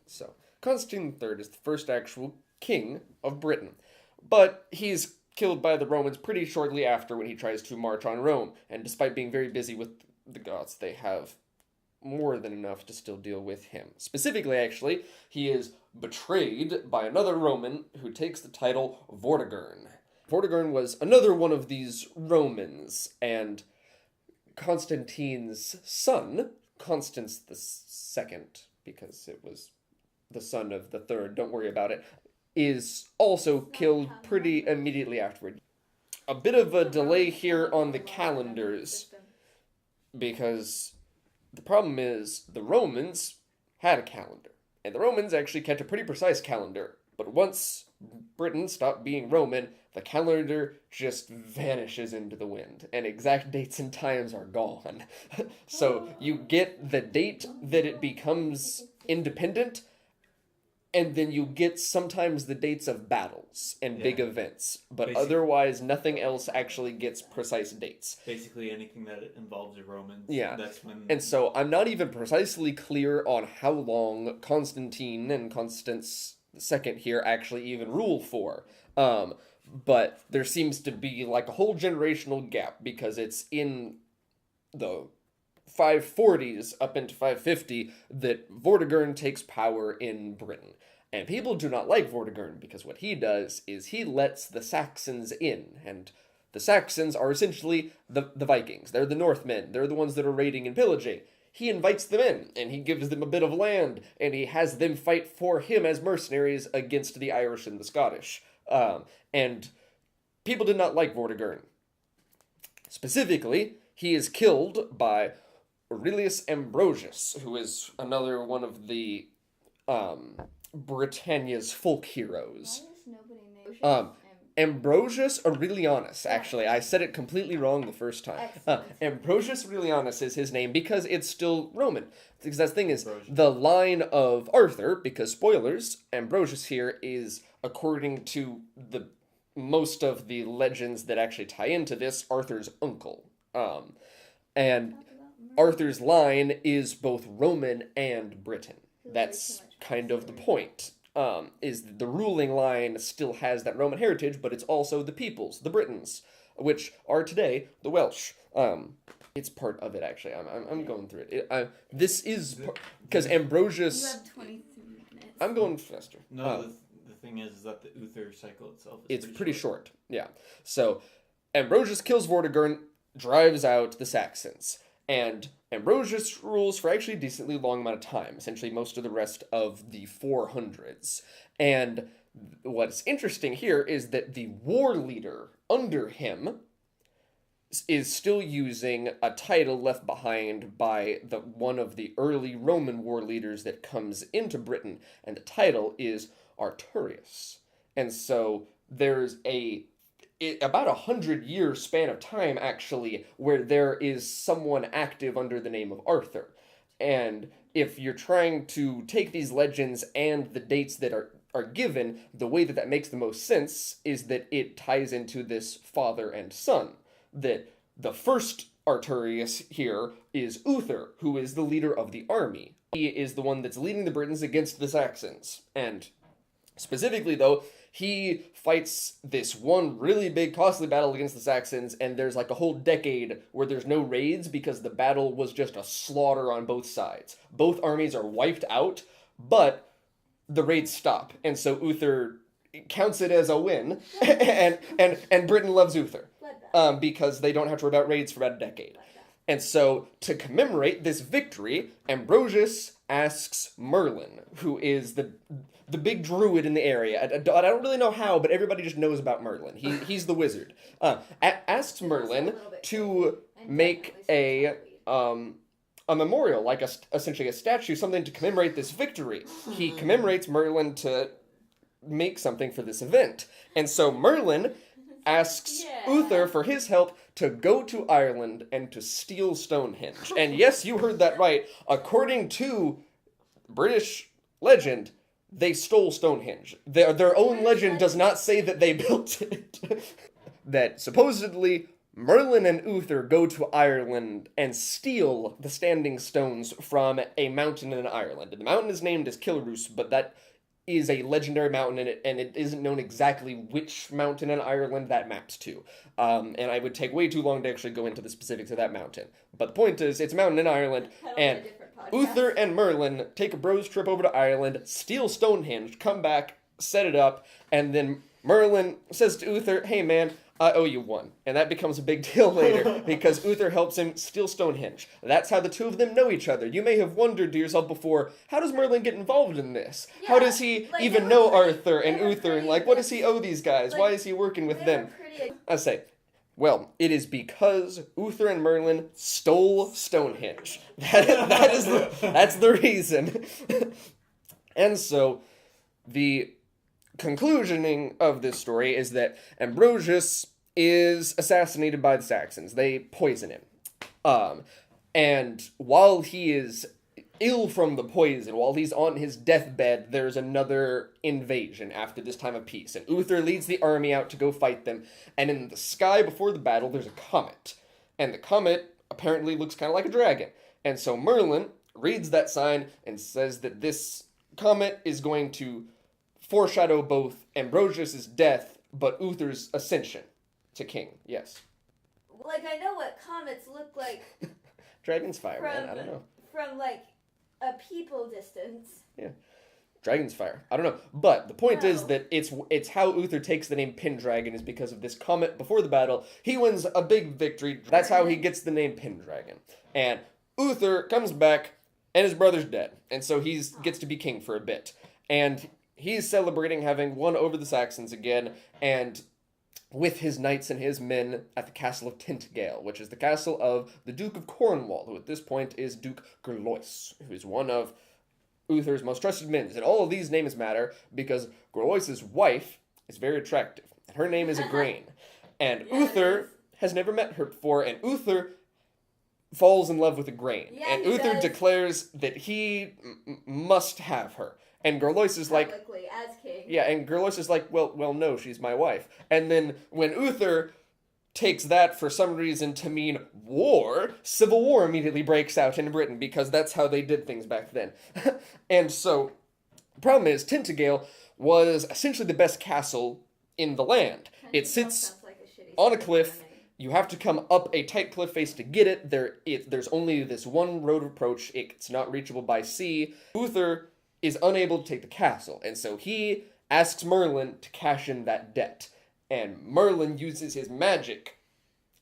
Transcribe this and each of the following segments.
So, Constantine III is the first actual king of Britain. But he's killed by the Romans pretty shortly after when he tries to march on Rome. And despite being very busy with the Goths, they have more than enough to still deal with him. Specifically, actually, he is betrayed by another Roman who takes the title Vortigern. Vortigern was another one of these Romans, and Constantine's son, Constans the Second, because it was the son of the third, don't worry about it, is also killed pretty immediately afterward. A bit of a delay here on the calendars, because the problem is the Romans had a calendar, and the Romans actually kept a pretty precise calendar, but once Britain stopped being Roman, the calendar just vanishes into the wind, and exact dates and times are gone. So you get the date that it becomes independent, and then you get sometimes the dates of battles and big events, but otherwise nothing else actually gets precise dates. Basically anything that involves the Romans. Yeah. That's when... And so I'm not even precisely clear on how long Constantine and Constans II here actually even rule for. But there seems to be like a whole generational gap, because it's in the 540s up into 550 that Vortigern takes power in Britain. And people do not like Vortigern, because what he does is he lets the Saxons in, and the Saxons are essentially the Vikings. They're the Northmen. They're the ones that are raiding and pillaging. He invites them in, and he gives them a bit of land, and he has them fight for him as mercenaries against the Irish and the Scottish. And people did not like Vortigern. Specifically, he is killed by Aurelius Ambrosius, who is another one of the Britannia's folk heroes. Why does nobody know? Ambrosius Aurelianus, actually. I said it completely wrong the first time. Ambrosius Aurelianus is his name because it's still Roman. Because that thing is, the line of Arthur, because spoilers, Ambrosius here is, according to the most of the legends that actually tie into this, Arthur's uncle. And Arthur's line is both Roman and Briton. That's kind of the point. Is the ruling line still has that Roman heritage, but it's also the peoples, the Britons, which are today the Welsh. It's part of it, actually. I'm going through it. This is because Ambrosius. You have 23 minutes. I'm going faster. No, the thing is that the Uther Cycle itself is pretty short. Yeah. So Ambrosius kills Vortigern, drives out the Saxons, and Ambrosius rules for actually a decently long amount of time, essentially most of the rest of the 400s. And what's interesting here is that the war leader under him is still using a title left behind by one of the early Roman war leaders that comes into Britain, and the title is Arturius. And so there's about 100-year span of time, actually, where there is someone active under the name of Arthur. And if you're trying to take these legends and the dates that are given, the way that makes the most sense is that it ties into this father and son. That the first Arturius here is Uther, who is the leader of the army. He is the one that's leading the Britons against the Saxons. And specifically, though, he fights this one really big, costly battle against the Saxons, and there's like a whole decade where there's no raids because the battle was just a slaughter on both sides. Both armies are wiped out, but the raids stop, and so Uther counts it as a win, and Britain loves Uther, because they don't have to worry about raids for about a decade. And so, to commemorate this victory, Ambrosius asks Merlin, who is the big druid in the area. I don't really know how, but everybody just knows about Merlin. He's the wizard. Asks Merlin to make a memorial, like essentially a statue, something to commemorate this victory. He commemorates Merlin to make something for this event. And so Merlin asks Uther for his help to go to Ireland and to steal Stonehenge. And yes, you heard that right. According to British legend, they stole Stonehenge. Their own legend does not say that they built it. That supposedly Merlin and Uther go to Ireland and steal the standing stones from a mountain in Ireland. And the mountain is named as Kilroos, but that is a legendary mountain, and it isn't known exactly which mountain in Ireland that maps to. And I would take way too long to actually go into the specifics of that mountain. But the point is, it's a mountain in Ireland, and Uther and Merlin take a bros trip over to Ireland, steal Stonehenge, come back, set it up, and then Merlin says to Uther, hey man, I owe you one. And that becomes a big deal later, because Uther helps him steal Stonehenge. That's how the two of them know each other. You may have wondered to yourself before, how does Merlin get involved in this? Yeah, how does he like, even know Arthur and Uther? And like, what does he owe these guys? Why is he working with them? I say, well, it is because Uther and Merlin stole Stonehenge. That's the reason. And so, the conclusioning of this story is that Ambrosius is assassinated by the Saxons. They poison him. And while he is ill from the poison, while he's on his deathbed, there's another invasion after this time of peace. And Uther leads the army out to go fight them. And in the sky before the battle, there's a comet. And the comet apparently looks kind of like a dragon. And so Merlin reads that sign and says that this comet is going to foreshadow both Ambrosius' death, but Uther's ascension to king. Yes. Like, I know what comets look like. Dragon's fire, man. I don't know. From, like, a people distance. Yeah. Dragon's fire. I don't know. But the point is that it's how Uther takes the name Pendragon is because of this comet before the battle. He wins a big victory. That's how he gets the name Pendragon. And Uther comes back, and his brother's dead. And so he gets to be king for a bit. And he's celebrating having won over the Saxons again, and with his knights and his men at the castle of Tintagel, which is the castle of the Duke of Cornwall, who at this point is Duke Gerlois, who is one of Uther's most trusted men. And all of these names matter because Gerlois' wife is very attractive. Her name is Igraine. And Uther has never met her before, and Uther falls in love with Igraine. Yeah, and Uther declares that he must have her. And Gerlois is like, as king. Yeah, and Gerlois is like, well, no, she's my wife. And then when Uther takes that for some reason to mean war, civil war immediately breaks out in Britain because that's how they did things back then. And so, the problem is, Tintagel was essentially the best castle in the land. It sits on a cliff. You have to come up a tight cliff face to get it. There's only this one road of approach. It's not reachable by sea. Uther is unable to take the castle, and so he asks Merlin to cash in that debt. And Merlin uses his magic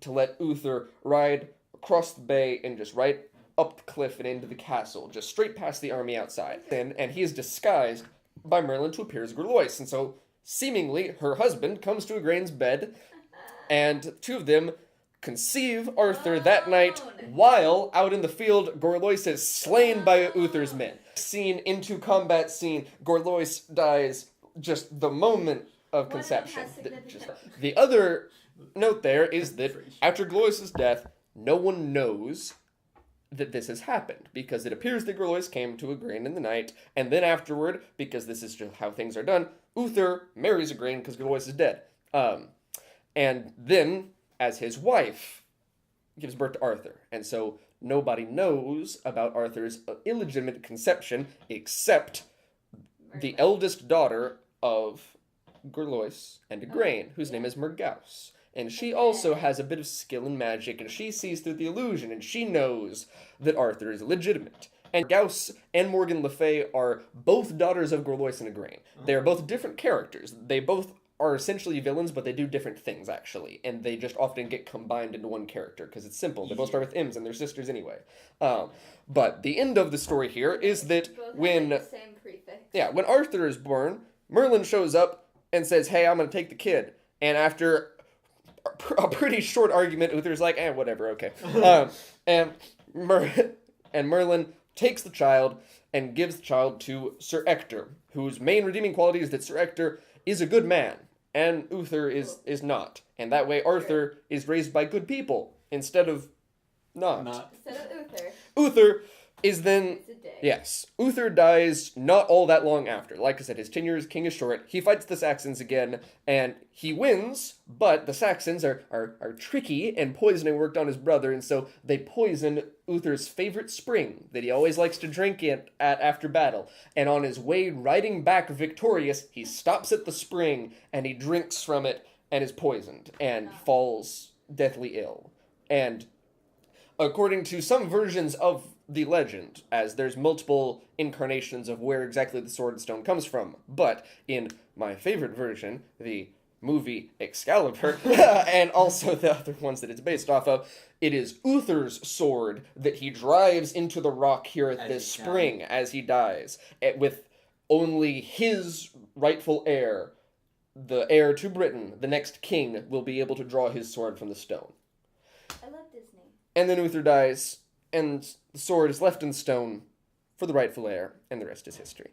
to let Uther ride across the bay and just right up the cliff and into the castle, just straight past the army outside. And he is disguised by Merlin to appear as Gerlois, and so seemingly her husband comes to Igraine's bed, and the two of them conceive Arthur that night while out in the field Gerlois is slain by Uther's men. Into combat scene, Gerlois dies just the moment of conception. The other note there is that after Gerlois' death, no one knows that this has happened, because it appears that Gerlois came to Igraine in the night, and then afterward, because this is just how things are done, Uther marries Igraine because Gerlois is dead. And then, as his wife, gives birth to Arthur. And so nobody knows about Arthur's illegitimate conception except the eldest daughter of Gerlois and Igraine, whose name is Mergaus. And she also has a bit of skill in magic, and she sees through the illusion, and she knows that Arthur is illegitimate. And Gauss and Morgan Le Fay are both daughters of Gerlois and Igraine. They are both different characters. They both are essentially villains, but they do different things, actually. And they just often get combined into one character, because it's simple. They both start with M's, and they're sisters anyway. But the end of the story here is that when Arthur is born, Merlin shows up and says, hey, I'm going to take the kid. And after a pretty short argument, Uther's like, whatever, okay. And Merlin takes the child and gives the child to Sir Ector, whose main redeeming quality is that Sir Ector is a good man, and Uther is not. And that way Arthur is raised by good people instead of not. Instead of Uther. Uther is then It's a day. yes, Uther dies not all that long after. Like I said, his tenure as king is short. He fights the Saxons again, and he wins, but the Saxons are tricky, and poisoning worked on his brother, and so they poison Uther's favorite spring that he always likes to drink at after battle. And on his way riding back victorious, he stops at the spring, and he drinks from it, and is poisoned, and falls deathly ill. And according to some versions of the legend, as there's multiple incarnations of where exactly the Sword and Stone comes from, but in my favorite version, the movie Excalibur, and also the other ones that it's based off of, it is Uther's sword that he drives into the rock here at this spring as he dies, with only his rightful heir, the heir to Britain, the next king, will be able to draw his sword from the stone. I love Disney. And then Uther dies, and the sword is left in stone for the rightful heir, and the rest is history.